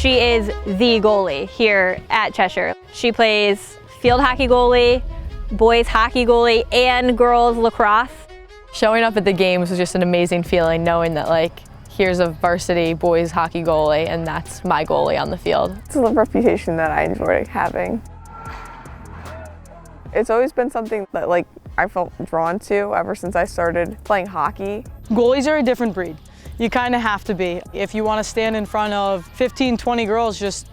She is the goalie here at Cheshire. She plays field hockey goalie, boys hockey goalie, and girls lacrosse. Showing up at the games was just an amazing feeling, knowing that here's a varsity boys hockey goalie and that's my goalie on the field. It's a reputation that I enjoy having. It's always been something that I felt drawn to ever since I started playing hockey. Goalies are a different breed. You kind of have to be. If you want to stand in front of 15, 20 girls just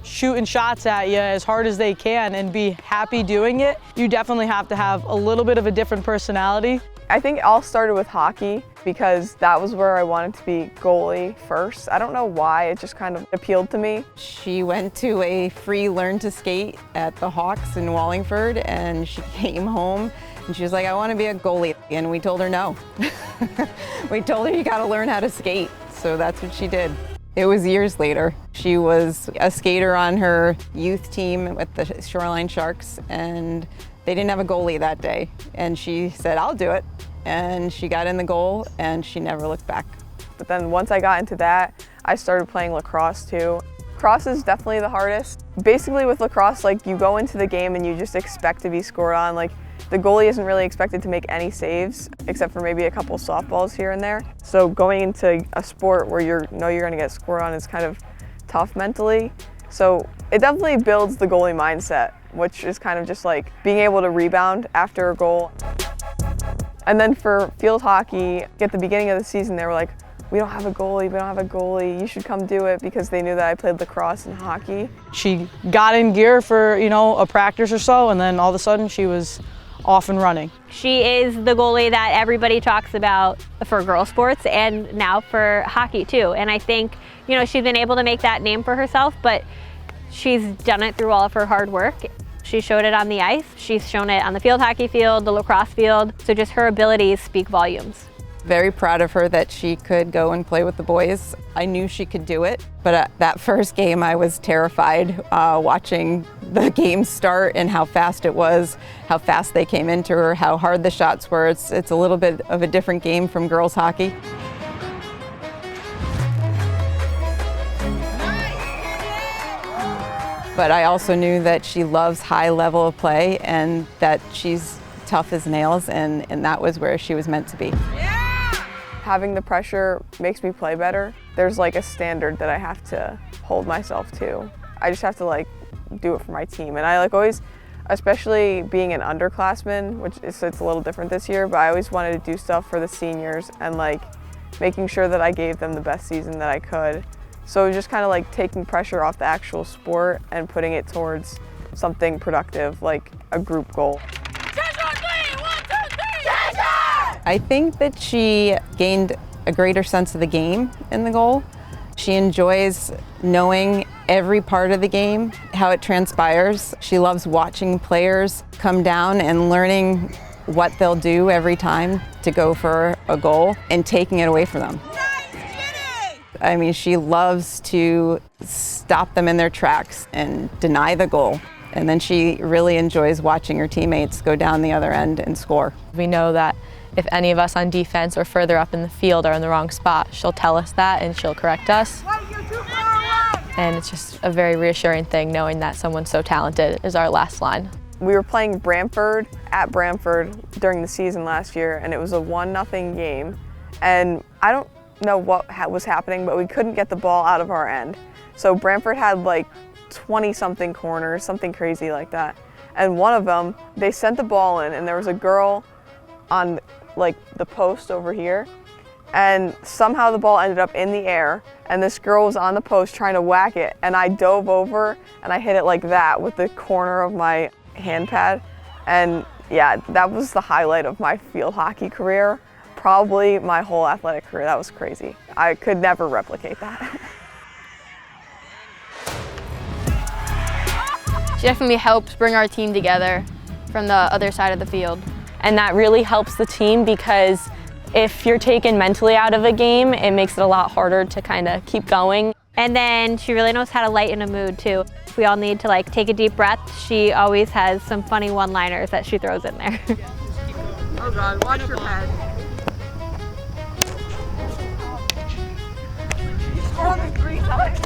shooting shots at you as hard as they can and be happy doing it, you definitely have to have a little bit of a different personality. I think it all started with hockey because that was where I wanted to be goalie first. I don't know why, it just kind of appealed to me. She went to a free learn to skate at the Hawks in Wallingford, and she came home and she was like, I want to be a goalie. And we told her no. We told her you got to learn how to skate. So that's what she did. It was years later. She was a skater on her youth team with the Shoreline Sharks, and they didn't have a goalie that day. And she said, I'll do it. And she got in the goal and she never looked back. But then once I got into that, I started playing lacrosse too. Lacrosse is definitely the hardest. Basically with lacrosse, you go into the game and you just expect to be scored on. The goalie isn't really expected to make any saves, except for maybe a couple softballs here and there. So going into a sport where you know you're gonna get scored on is kind of tough mentally. So it definitely builds the goalie mindset, which is kind of just being able to rebound after a goal. And then for field hockey, at the beginning of the season, they were like, we don't have a goalie, you should come do it, because they knew that I played lacrosse and hockey. She got in gear for, a practice or so, and then all of a sudden she was off and running. She is the goalie that everybody talks about for girl sports and now for hockey too. And I think, she's been able to make that name for herself, but she's done it through all of her hard work. She showed it on the ice, she's shown it on the field hockey field, the lacrosse field, so just her abilities speak volumes. Very proud of her that she could go and play with the boys. I knew she could do it, but at that first game I was terrified watching the game start and how fast it was, how fast they came into her, how hard the shots were. It's a little bit of a different game from girls hockey. But I also knew that she loves high level of play and that she's tough as nails, and that was where she was meant to be. Having the pressure makes me play better. There's a standard that I have to hold myself to. I just have to do it for my team. And I always, especially being an underclassman, which it's a little different this year, but I always wanted to do stuff for the seniors and making sure that I gave them the best season that I could. So just kind of taking pressure off the actual sport and putting it towards something productive, like a group goal. I think that she gained a greater sense of the game in the goal. She enjoys knowing every part of the game, how it transpires. She loves watching players come down and learning what they'll do every time to go for a goal and taking it away from them. I mean, she loves to stop them in their tracks and deny the goal. And then she really enjoys watching her teammates go down the other end and score. We know that if any of us on defense or further up in the field are in the wrong spot, she'll tell us that and she'll correct us. And it's just a very reassuring thing knowing that someone so talented is our last line. We were playing Brantford at Brantford during the season last year, and it was a 1-0 game. And I don't know what was happening, but we couldn't get the ball out of our end. So Brantford had 20-something corners, something crazy like that. And one of them, they sent the ball in, and there was a girl on the post over here, and somehow the ball ended up in the air, and this girl was on the post trying to whack it, and I dove over and I hit it like that with the corner of my hand pad. And yeah, that was the highlight of my field hockey career, probably my whole athletic career. That was crazy. I could never replicate that. She definitely helps bring our team together from the other side of the field. And that really helps the team because if you're taken mentally out of a game, it makes it a lot harder to kind of keep going. And then she really knows how to lighten a mood too. If we all need to take a deep breath, she always has some funny one-liners that she throws in there. Oh God, watch your head. You scored 3 times.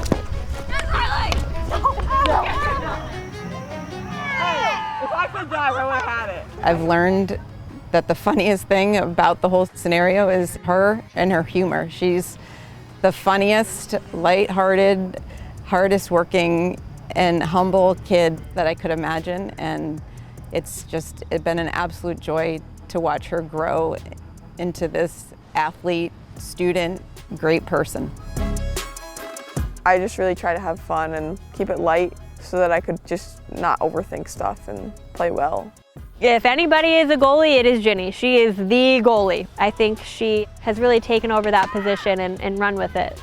I've learned that the funniest thing about the whole scenario is her and her humor. She's the funniest, lighthearted, hardest working, and humble kid that I could imagine, and it's been an absolute joy to watch her grow into this athlete, student, great person. I just really try to have fun and keep it light so that I could just not overthink stuff and play well. If anybody is a goalie, it is Ginny. She is the goalie. I think she has really taken over that position and run with it.